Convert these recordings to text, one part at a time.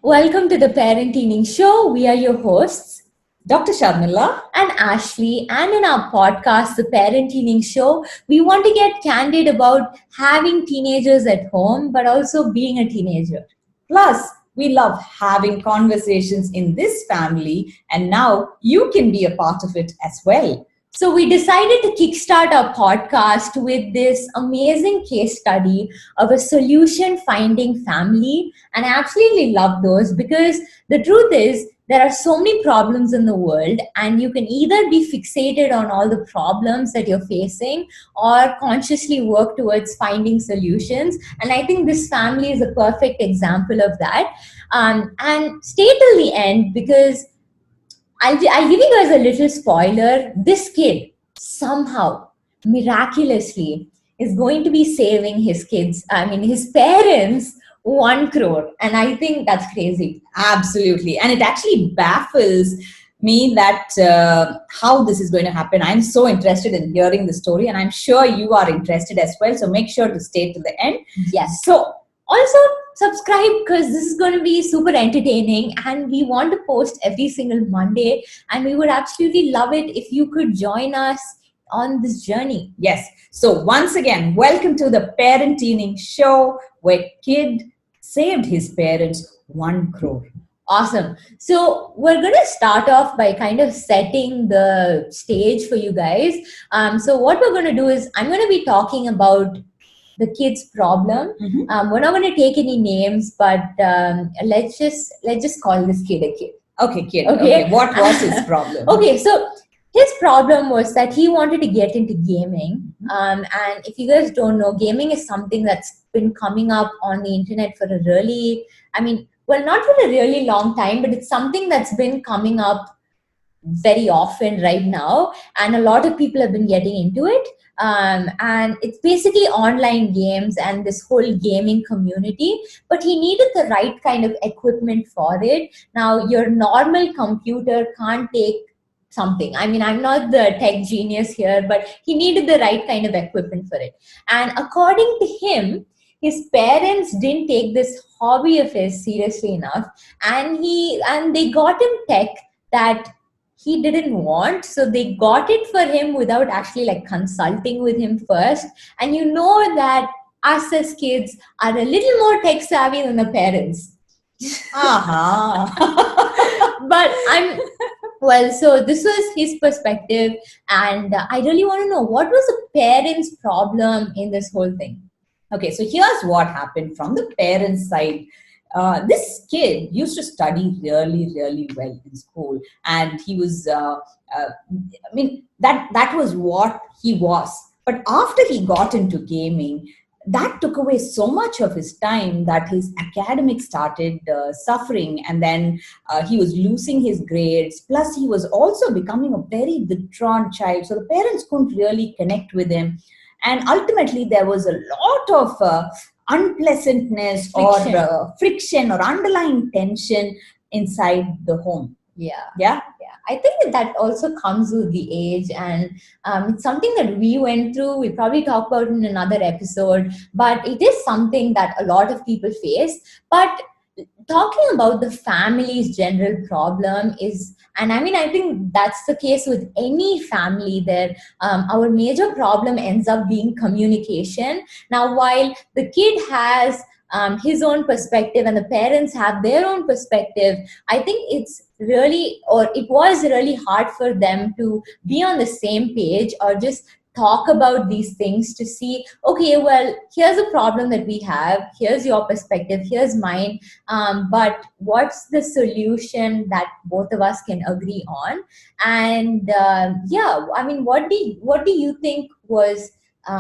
Welcome to the Parentteening Show. We are your hosts, Dr. Sharmila. and Ashley. And in our podcast, the Parentteening Show, we want to get candid about having teenagers at home, but also being a teenager. Plus, we love having conversations in this family, and now you can be a part of it as well. So we decided to kickstart our podcast with this amazing case study of a solution finding family. And I absolutely love those because the truth is there are so many problems in the world, and you can either be fixated on all the problems that you're facing or consciously work towards finding solutions. And I think this family is a perfect example of that. And stay till the end because I'll give you guys a little spoiler. This kid somehow, miraculously, is going to be saving his parents 1 crore. And I think that's crazy. Absolutely. And it actually baffles me that how this is going to happen. I'm so interested in hearing the story, and I'm sure you are interested as well. So make sure to stay till the end. Yes. So also subscribe because this is going to be super entertaining, and we want to post every single Monday, and we would absolutely love it if you could join us on this journey. Yes. So once again, welcome to the Parentteening Show, where kid saved his parents 1 crore. Awesome. So we're going to start off by kind of setting the stage for you guys. So what we're going to do is I'm going to be talking about the kid's problem. We're not going to take any names, but let's just call this kid a kid. Okay, kid. Okay. What was his problem? Okay, so his problem was that he wanted to get into gaming. And if you guys don't know, gaming is something that's been coming up on the internet for a not for a really long time, but it's something that's been coming up very often right now, and a lot of people have been getting into it. And it's basically online games and this whole gaming community, but he needed the right kind of equipment for it. Now, your normal computer can't take something. I'm not the tech genius here, but he needed the right kind of equipment for it. And according to him, his parents didn't take this hobby of his seriously enough, and they got him tech that he didn't want, so they got it for him without actually consulting with him first. And you know that us as kids are a little more tech savvy than the parents. So this was his perspective, and I really want to know, what was the parents' problem in this whole thing? Okay, so here's what happened from the parents' side. This kid used to study really, really well in school, and he was, that was what he was. But after he got into gaming, that took away so much of his time that his academics started suffering, and then he was losing his grades. Plus, he was also becoming a very withdrawn child, so the parents couldn't really connect with him. And ultimately, there was a lot of unpleasantness or friction or underlying tension inside the home. Yeah. I think that also comes with the age, and it's something that we went through. We probably talk about in another episode, but it is something that a lot of people face. But talking about the family's general problem is, and I think that's the case with any family there. Our major problem ends up being communication. Now, while the kid has his own perspective and the parents have their own perspective, I think it was really hard for them to be on the same page or just talk about these things to see, okay, well, here's a problem that we have, here's your perspective, here's mine, but what's the solution that both of us can agree on? And what do you think was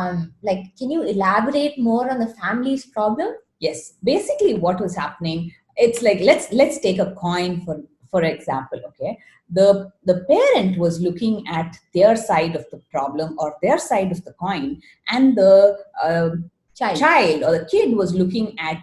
can you elaborate more on the family's problem? Yes, basically what was happening, it's like, let's take a coin for example. Okay, the parent was looking at their side of the problem or their side of the coin, and the child or the kid was looking at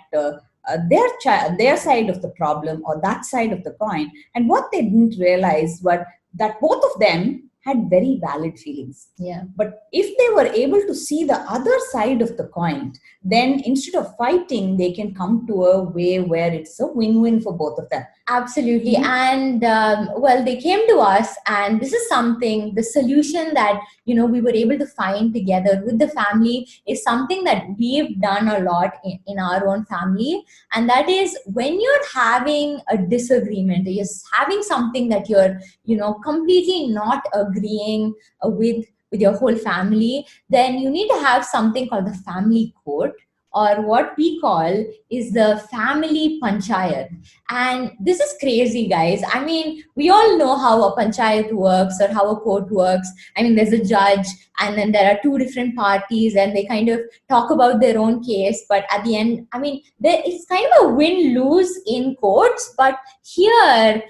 their side of the problem or that side of the coin. And what they didn't realize was that both of them had very valid feelings. Yeah. But if they were able to see the other side of the coin, then instead of fighting, they can come to a way where it's a win-win for both of them. Absolutely. And well, they came to us, and this is something, the solution that, we were able to find together with the family is something that we've done a lot in our own family. And that is, when you're having a disagreement, you're having something that you're, completely not agreeing with your whole family, then you need to have something called the family court, or what we call is the family panchayat. And this is crazy, guys. I mean, we all know how a panchayat works or how a court works. I mean, there's a judge, and then there are two different parties, and they kind of talk about their own case. But at the end, I mean, it's kind of a win-lose in courts. But here,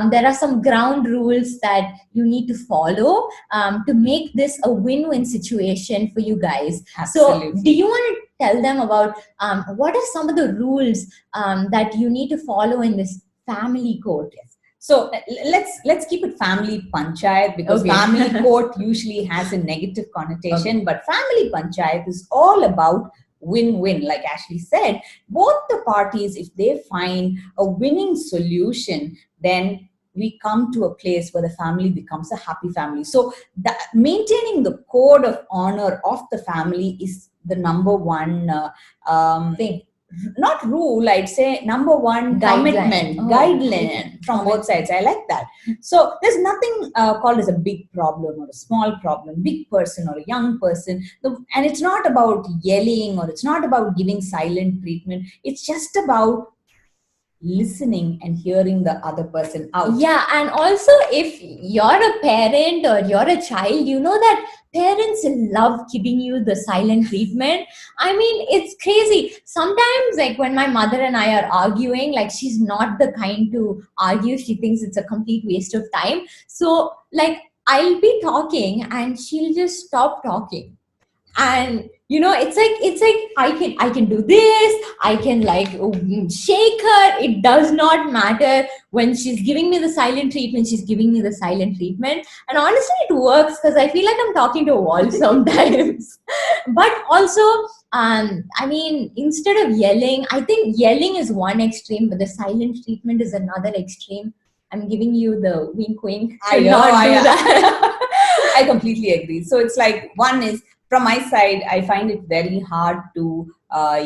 there are some ground rules that you need to follow to make this a win-win situation for you guys. Absolutely. So, do you want to tell them about what are some of the rules that you need to follow in this family court? So let's keep it family panchayat, because family court usually has a negative connotation, but family panchayat is all about win-win. Like Ashley said, both the parties, if they find a winning solution, then we come to a place where the family becomes a happy family. So maintaining the code of honor of the family is the number one thing. Not rule, I'd say number one commitment, guideline from both sides. I like that. So there's nothing called as a big problem or a small problem, big person or a young person. And it's not about yelling, or it's not about giving silent treatment. It's just about listening and hearing the other person out. Yeah, and also, if you're a parent or you're a child, you know that parents love giving you the silent treatment. I mean, it's crazy. Sometimes, like when my mother and I are arguing, like she's not the kind to argue. She thinks it's a complete waste of time. So, like, I'll be talking and she'll just stop talking. And it's like I can do this, I can like shake her. It does not matter. When she's giving me the silent treatment, she's giving me the silent treatment. And honestly, it works, because I feel like I'm talking to a wall sometimes. But also, I mean, instead of yelling, I think yelling is one extreme, but the silent treatment is another extreme. I'm giving you the wink wink. I know, I completely agree. So it's like, one is, from my side, I find it very hard to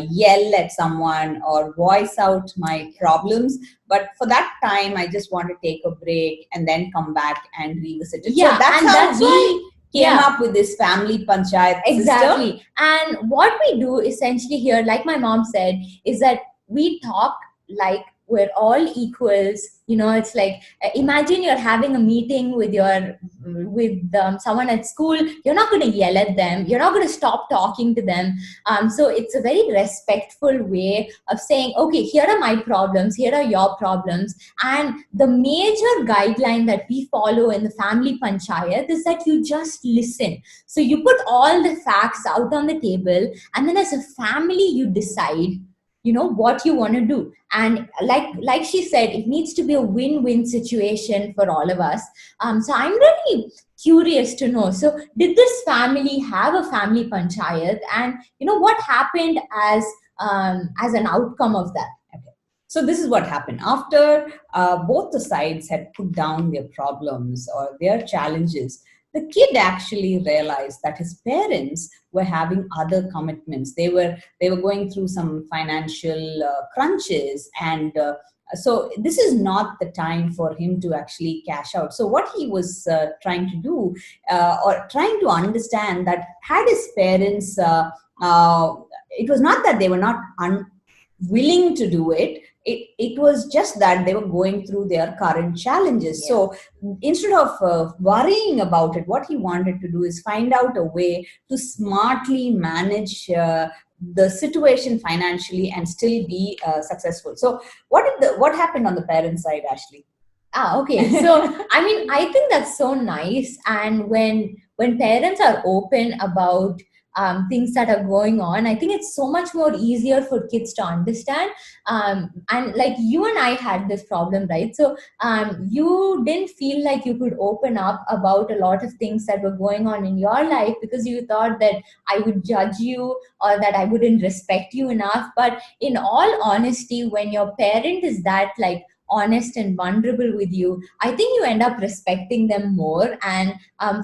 yell at someone or voice out my problems. But for that time, I just want to take a break and then come back and revisit it. Yeah, so that's how we came up with this family panchayat exactly system. And what we do essentially here, like my mom said, is that we talk like we're all equals. It's like, imagine you're having a meeting with someone at school. You're not going to yell at them, you're not going to stop talking to them. So it's a very respectful way of saying, okay, here are my problems, here are your problems. And the major guideline that we follow in the family panchayat is that you just listen. So you put all the facts out on the table, and then as a family you decide what you want to do. And like she said, it needs to be a win-win situation for all of us. So I'm really curious to know, so did this family have a family panchayat, and what happened as an outcome of that? So this is what happened. After both the sides had put down their problems or their challenges, the kid actually realized that his parents were having other commitments. They were going through some financial crunches, and so this is not the time for him to actually cash out. So what he was trying to do, or trying to understand, that had his parents, it was not that they were not willing to do it. It was just that they were going through their current challenges. Yeah. So instead of worrying about it, what he wanted to do is find out a way to smartly manage the situation financially and still be successful. So what happened on the parent side, Ashley? Okay. So I mean, I think that's so nice. And when parents are open about things that are going on. I think it's so much more easier for kids to understand. And like you and I had this problem, right? So you didn't feel like you could open up about a lot of things that were going on in your life because you thought that I would judge you or that I wouldn't respect you enough. But in all honesty, when your parent is that like honest and vulnerable with you, I think you end up respecting them more. And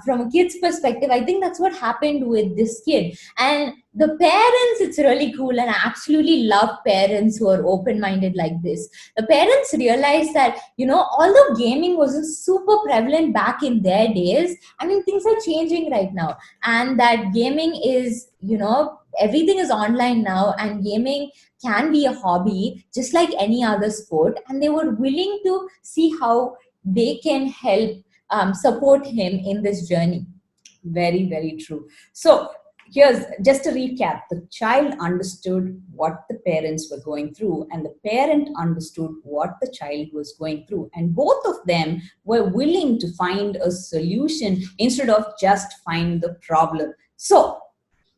from a kid's perspective, I think that's what happened with this kid. And the parents, it's really cool, and I absolutely love parents who are open-minded like this. The parents realize that, although gaming wasn't super prevalent back in their days, I mean, things are changing right now, and that gaming is, everything is online now, and gaming can be a hobby just like any other sport, and they were willing to see how they can help support him in this journey. Very, very true. So here's just a recap. The child understood what the parents were going through, and the parent understood what the child was going through. And both of them were willing to find a solution instead of just find the problem. So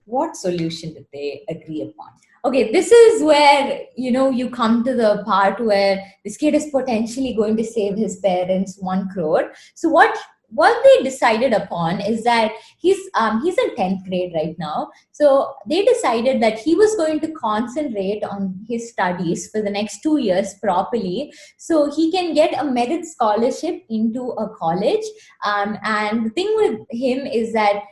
what solution did they agree upon? Okay, this is where you come to the part where this kid is potentially going to save his parents 1 crore. So what they decided upon is that he's in 10th grade right now. So they decided that he was going to concentrate on his studies for the next 2 years properly, so he can get a merit scholarship into a college. And the thing with him is that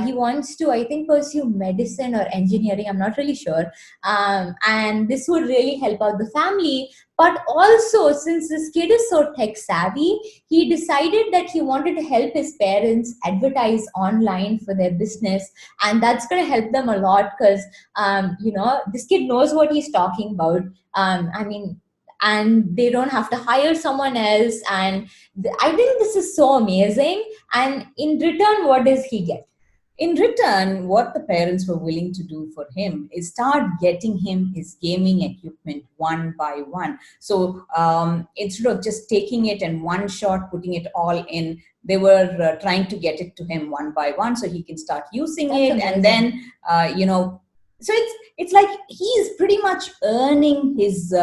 he wants to, I think, pursue medicine or engineering. I'm not really sure. And this would really help out the family. But also, since this kid is so tech savvy, he decided that he wanted to help his parents advertise online for their business. And that's going to help them a lot because, this kid knows what he's talking about. And they don't have to hire someone else. And I think this is so amazing. And in return, what does he get? In return, what the parents were willing to do for him is start getting him his gaming equipment one by one. So instead of just taking it in one shot, putting it all in, they were trying to get it to him one by one so he can start using That's it. Amazing. And then, so it's like he's pretty much earning his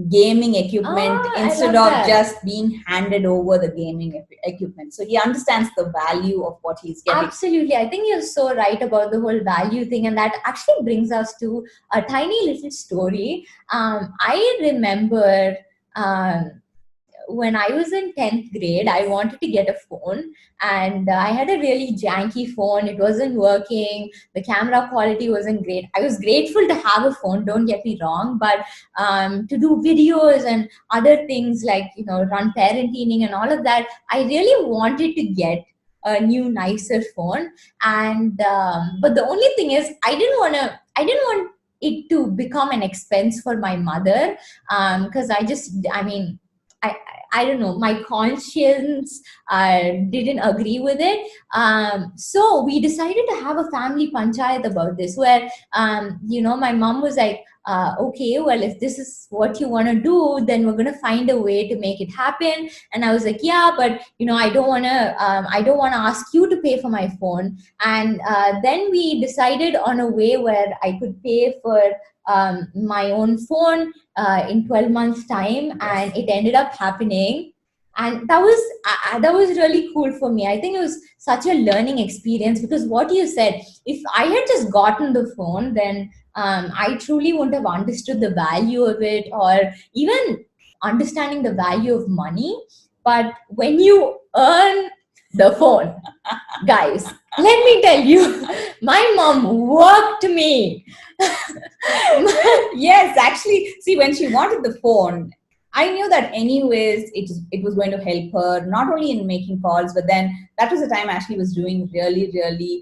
gaming equipment instead of just being handed over the gaming equipment. So he understands the value of what he's getting. Absolutely. I think you're so right about the whole value thing. And that actually brings us to a tiny little story. I remember when I was in 10th grade, I wanted to get a phone, and I had a really janky phone. It wasn't working. The camera quality wasn't great. I was grateful to have a phone, don't get me wrong, but to do videos and other things like, run Parentteening and all of that, I really wanted to get a new, nicer phone. And but the only thing is, I didn't want it to become an expense for my mother, because I don't know, my conscience didn't agree with it. So we decided to have a family panchayat about this, where, my mom was like, okay, well, if this is what you want to do, then we're going to find a way to make it happen. And I was like, yeah, but, I don't want to ask you to pay for my phone. And then we decided on a way where I could pay for my own phone in 12 months time. Yes. And it ended up happening, and that was really cool for me. I think it was such a learning experience, because what you said, if I had just gotten the phone, then I truly wouldn't have understood the value of it, or even understanding the value of money. But when you earn the phone, guys, let me tell you, my mom worked me. Yes, actually, see, when she wanted the phone, I knew that anyways it was going to help her, not only in making calls, but then that was the time Ashley was doing really, really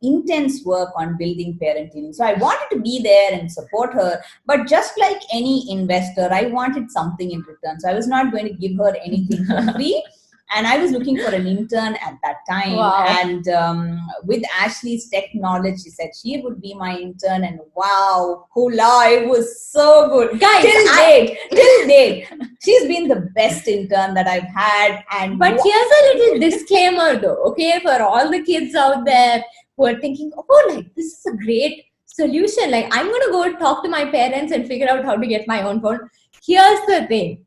intense work on building Parentteening. So I wanted to be there and support her, but just like any investor, I wanted something in return. So I was not going to give her anything for free. And I was looking for an intern at that time. Wow. And with Ashley's tech knowledge, she said she would be my intern. And wow, hula, it was so good. Guys, till date, she's been the best intern that I've had. But here's a little disclaimer though, okay, for all the kids out there who are thinking, oh, like this is a great solution. Like I'm going to go talk to my parents and figure out how to get my own phone. Here's the thing.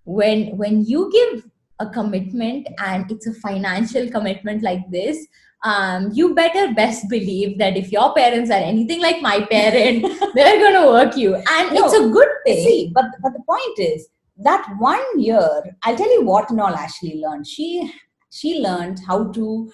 When you give a commitment and it's a financial commitment like this, you better best believe that if your parents are anything like my parent, they're going to work you. And No, it's a good thing. See, but the point is that 1 year, I'll tell you what and all Ashley learned. She learned how to.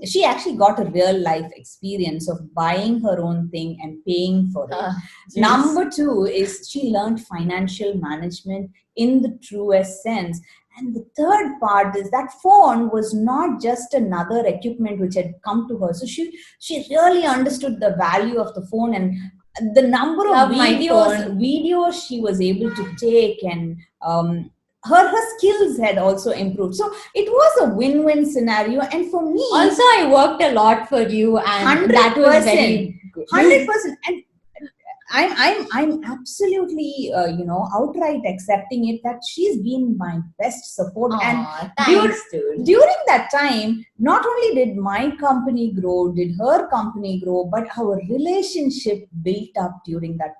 She actually got a real life experience of buying her own thing and paying for it. Number two is she learned financial management in the truest sense. And the third part is that phone was not just another equipment which had come to her. So she really understood the value of the phone and the number of videos she was able to take, and her skills had also improved. So it was a win-win scenario. And for me also, I worked a lot for you, and 100%, that was very good. 100%. And I'm absolutely outright accepting it that she's been my best support. Aww, and thanks, during that time, not only did my company grow, did her company grow, but our relationship built up during that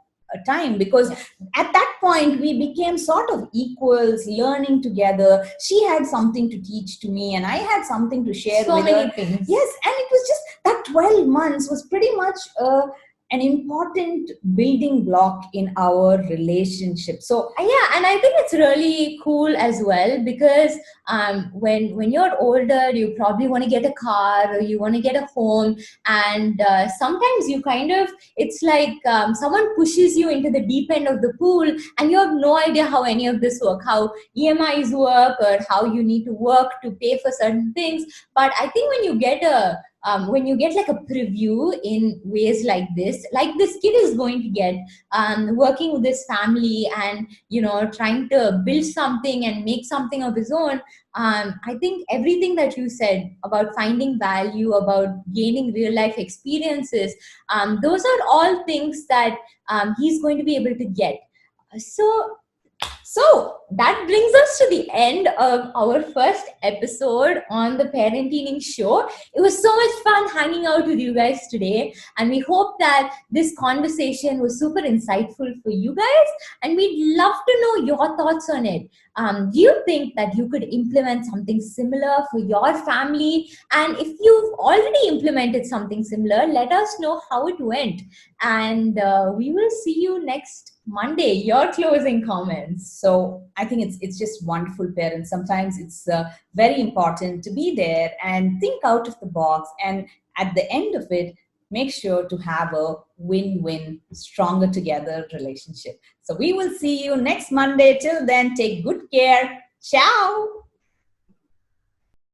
time, because at that point we became sort of equals, learning together. She had something to teach to me and I had something to share so with many her. things. Yes, and it was just that 12 months was pretty much an important building block in our relationship. So yeah, and I think it's really cool as well, because when you're older, you probably want to get a car or you want to get a home, and sometimes you kind of, it's like someone pushes you into the deep end of the pool and you have no idea how any of this work, how EMIs work, or how you need to work to pay for certain things. But I think when you get like a preview in ways like this kid is going to get, working with this family and trying to build something and make something of his own, I think everything that you said about finding value, about gaining real life experiences, those are all things that he's going to be able to get. So that brings us to the end of our first episode on the Parentteening show. It was so much fun hanging out with you guys today, and we hope that this conversation was super insightful for you guys, and we'd love to know your thoughts on it. Do you think that you could implement something similar for your family? And if you've already implemented something similar, let us know how it went. And we will see you next Monday. Your closing comments. So I think it's just wonderful, parents. Sometimes it's very important to be there and think out of the box. And at the end of it, make sure to have a win-win, stronger together relationship. So we will see you next Monday. Till then, take good care. Ciao.